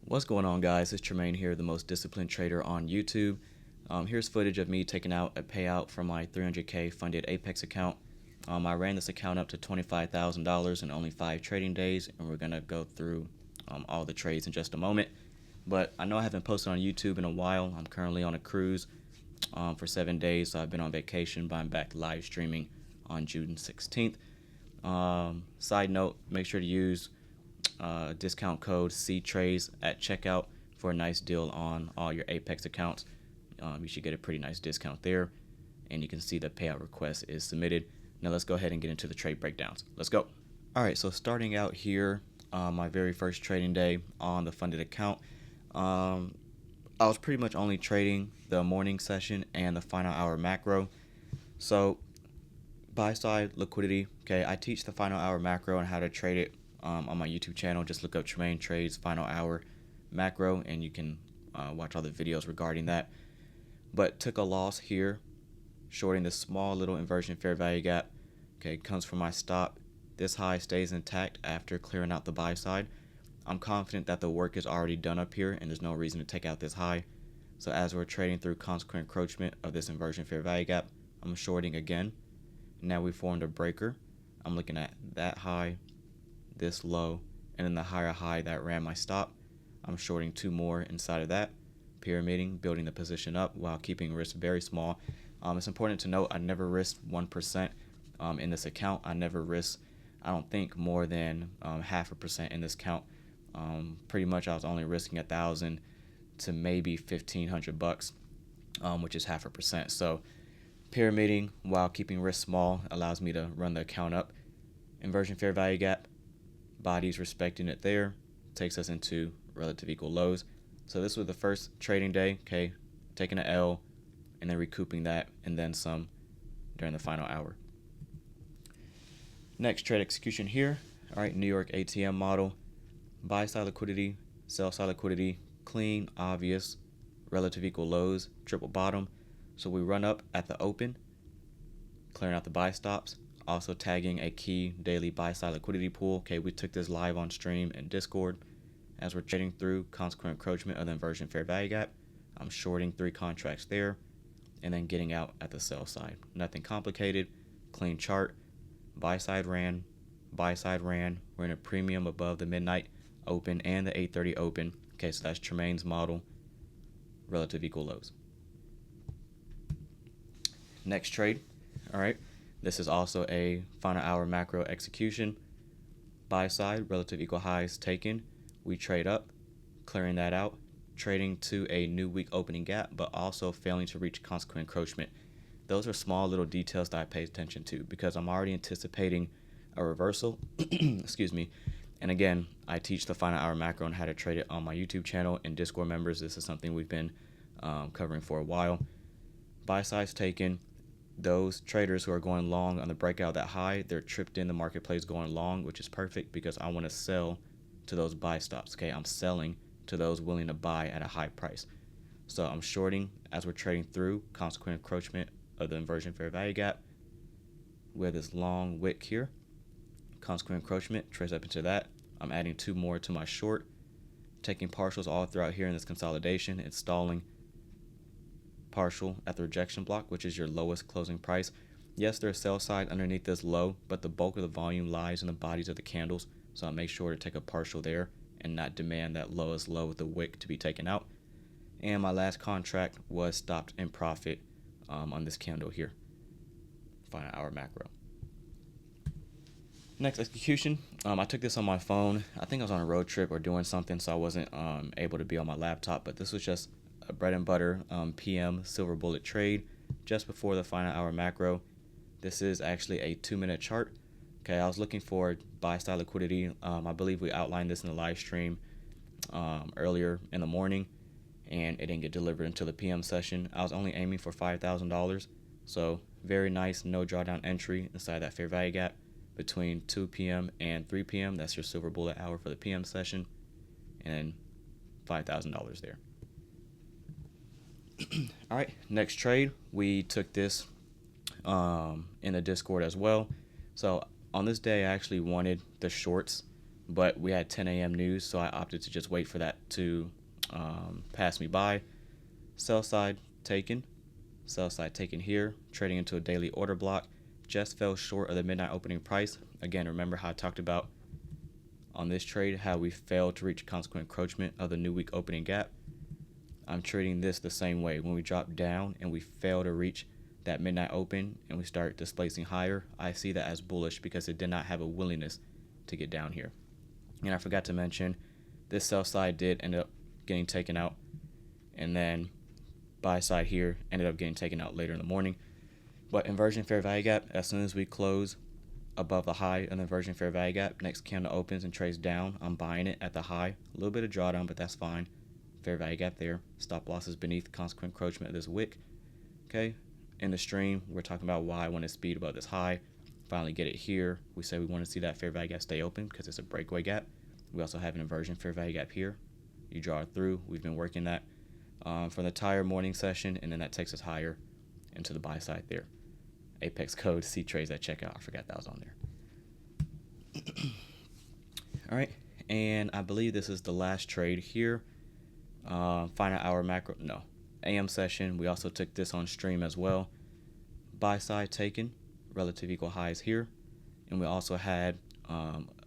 What's going on, guys? It's Tremaine here, the most disciplined trader on YouTube. Here's footage of me taking out a payout from my 300K funded Apex account. I ran this account up to $25,000 in only 5 trading days, and we're going to go through all the trades in just a moment. But I know I haven't posted on YouTube in a while. I'm currently on a cruise for 7 days, so I've been on vacation, but I'm back live streaming on June 16th. Side note, make sure to use discount code CTRADES at checkout for a nice deal on all your Apex accounts. You should get a pretty nice discount there, and you can see the payout request is submitted. Now let's go ahead and get into the trade breakdowns. Let's go. All right, so starting out here, my very first trading day on the funded account, I was pretty much only trading the morning session and the final hour macro. So buy side liquidity, okay, I teach the final hour macro and how to trade it on my YouTube channel. Just look up Tremaine Trades final hour macro and you can watch all the videos regarding that. But took a loss here, shorting this small little inversion fair value gap. Okay, comes from my stop. This high stays intact after clearing out the buy side. I'm confident that the work is already done up here and there's no reason to take out this high. So as we're trading through consequent encroachment of this inversion fair value gap, I'm shorting again. Now we formed a breaker. I'm looking at that high, this low, and then the higher high that ran my stop. I'm shorting 2 more inside of that, pyramiding, building the position up while keeping risk very small. It's important to note I never risked 1% in this account. I never risked, I don't think, more than 0.5% in this account. Pretty much I was only risking 1,000 to maybe $1,500, which is 0.5%. So pyramiding while keeping risk small allows me to run the account up. Inversion fair value gap, bodies respecting it there, takes us into relative equal lows. So this was the first trading day, okay, taking an L and then recouping that and then some during the final hour. Next trade execution here. All right, New York ATM model, buy side liquidity, sell side liquidity, clean, obvious, relative equal lows, triple bottom. So we run up at the open, clearing out the buy stops, also tagging a key daily buy side liquidity pool. Okay, we took this live on stream and Discord. As we're trading through consequent encroachment of the inversion fair value gap, I'm shorting 3 contracts there and then getting out at the sell side. Nothing complicated, clean chart. Buy side ran, we're in a premium above the midnight open and the 8:30 open. Okay, so that's Tremaine's model, relative equal lows. Next trade, all right, this is also a final hour macro execution. Buy side, relative equal highs taken. We trade up, clearing that out, trading to a new week opening gap, but also failing to reach consequent encroachment. Those are small little details that I pay attention to because I'm already anticipating a reversal. Excuse me. And again, I teach the final hour macro and how to trade it on my YouTube channel and Discord members. This is something we've been covering for a while. Buy sides taken. Those traders who are going long on the breakout of that high, they're tripped in the marketplace going long, which is perfect because I want to sell to those buy stops. Okay, I'm selling to those willing to buy at a high price. So I'm shorting as we're trading through consequent encroachment of the inversion fair value gap. We have this long wick here. Consequent encroachment, trades up into that. I'm adding 2 more to my short, taking partials all throughout here in this consolidation. It's stalling partial at the rejection block, which is your lowest closing price. Yes, there's sell side underneath this low, but the bulk of the volume lies in the bodies of the candles. So I'll make sure to take a partial there and not demand that lowest low with the wick to be taken out. And my last contract was stopped in profit on this candle here. Final hour macro. Next execution, I took this on my phone. I think I was on a road trip or doing something, so I wasn't able to be on my laptop, but this was just a bread and butter PM silver bullet trade just before the final hour macro. This is actually a 2-minute chart. Okay, I was looking for buy side liquidity. I believe we outlined this in the live stream earlier in the morning, and it didn't get delivered until the PM session. I was only aiming for $5,000, so very nice no drawdown entry inside that fair value gap between 2 p.m. and 3 p.m. That's your silver bullet hour for the PM session, and $5,000 there. All right, next trade, we took this in the Discord as well. So on this day, I actually wanted the shorts but we had 10 a.m. news, so I opted to just wait for that to pass me by. Sell side taken here, trading into a daily order block, just fell short of the midnight opening price. Again, remember how I talked about on this trade how we failed to reach consequent encroachment of the new week opening gap. I'm treating this the same way. When we drop down and we fail to reach that midnight open and we start displacing higher, I see that as bullish because it did not have a willingness to get down here. And I forgot to mention, this sell side did end up getting taken out, and then buy side here ended up getting taken out later in the morning. But inversion fair value gap, as soon as we close above the high of the inversion fair value gap, next candle opens and trades down, I'm buying it at the high. A little bit of drawdown, but that's fine. Fair value gap there. Stop losses beneath consequent encroachment of this wick. Okay, in the stream, we're talking about why I want to speed above this high. Finally get it here. We say we want to see that fair value gap stay open because it's a breakaway gap. We also have an inversion fair value gap here. You draw it through. We've been working that from the entire morning session, and then that takes us higher into the buy side there. Apex code, see trades at checkout. I forgot that was on there. All right, and I believe this is the last trade here. Final hour macro, no, AM session. We also took this on stream as well. Buy side taken, relative equal highs here, and we also had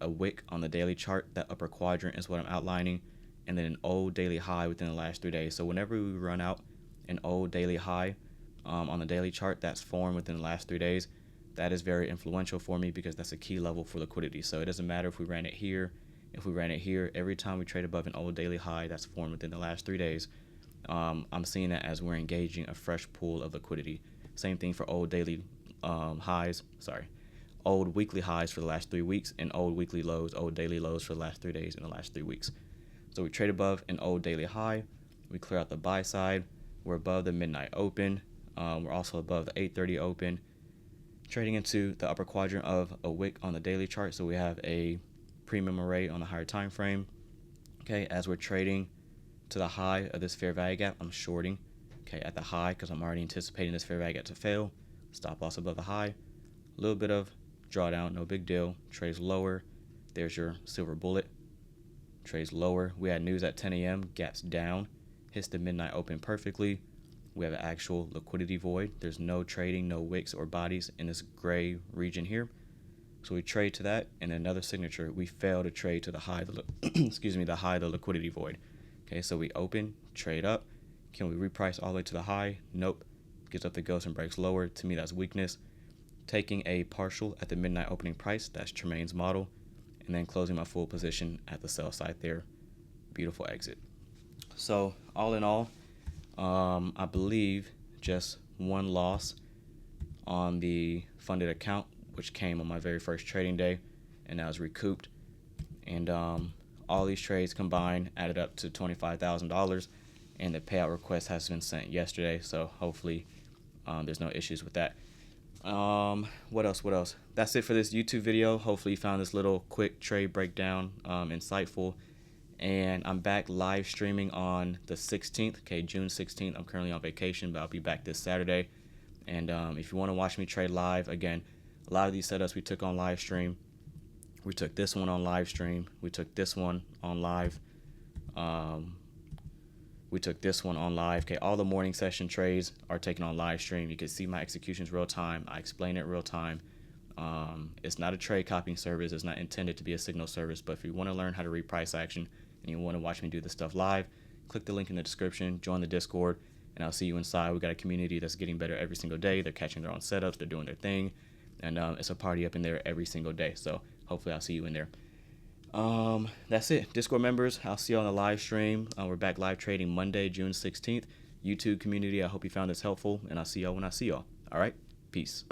a wick on the daily chart. That upper quadrant is what I'm outlining, and then an old daily high within the last 3 days. So whenever we run out an old daily high on the daily chart that's formed within the last 3 days, that is very influential for me because that's a key level for liquidity. So it doesn't matter if we ran it here, if we ran it here. Every time we trade above an old daily high that's formed within the last 3 days, I'm seeing that as we're engaging a fresh pool of liquidity. Same thing for old daily old weekly highs for the last 3 weeks, and old weekly lows, old daily lows for the last 3 days in the last 3 weeks. So we trade above an old daily high. We clear out the buy side. We're above the midnight open. We're also above the 8:30 open. Trading into the upper quadrant of a wick on the daily chart. So we have a premium array on the higher time frame. Okay, as we're trading to the high of this fair value gap, I'm shorting. Okay, at the high because I'm already anticipating this fair value gap to fail. Stop loss above the high. A little bit of drawdown, no big deal. Trades lower. There's your silver bullet. Trades lower. We had news at 10 a.m. Gaps down. Hits the midnight open perfectly. We have an actual liquidity void. There's no trading, no wicks or bodies in this gray region here. So we trade to that, and another signature. We fail to trade to the high of the the high of the liquidity void. Okay, so we open, trade up. Can we reprice all the way to the high? Nope. Gets up the ghost and breaks lower. To me, that's weakness. Taking a partial at the midnight opening price. That's Tremaine's model. And then closing my full position at the sell side there. Beautiful exit. So all in all, I believe just one loss on the funded account, which came on my very first trading day, and that was recouped. And all these trades combined added up to $25,000, and the payout request has been sent yesterday, so hopefully there's no issues with that. What else? That's it for this YouTube video. Hopefully you found this little quick trade breakdown insightful. And I'm back live streaming on the 16th, okay, June 16th. I'm currently on vacation, but I'll be back this Saturday. And if you want to watch me trade live, again, a lot of these setups we took on live stream. We took this one on live stream. We took this one on live. We took this one on live. Okay, all the morning session trades are taken on live stream. You can see my executions real time. I explain it real time. It's not a trade copying service. It's not intended to be a signal service. But if you want to learn how to read price action and you want to watch me do this stuff live, click the link in the description, join the Discord, and I'll see you inside. We got a community that's getting better every single day. They're catching their own setups. They're doing their thing. And it's a party up in there every single day. So hopefully I'll see you in there. That's it. Discord members, I'll see you on the live stream. We're back live trading Monday, June 16th. YouTube community, I hope you found this helpful, and I'll see y'all when I see y'all. All right? Peace.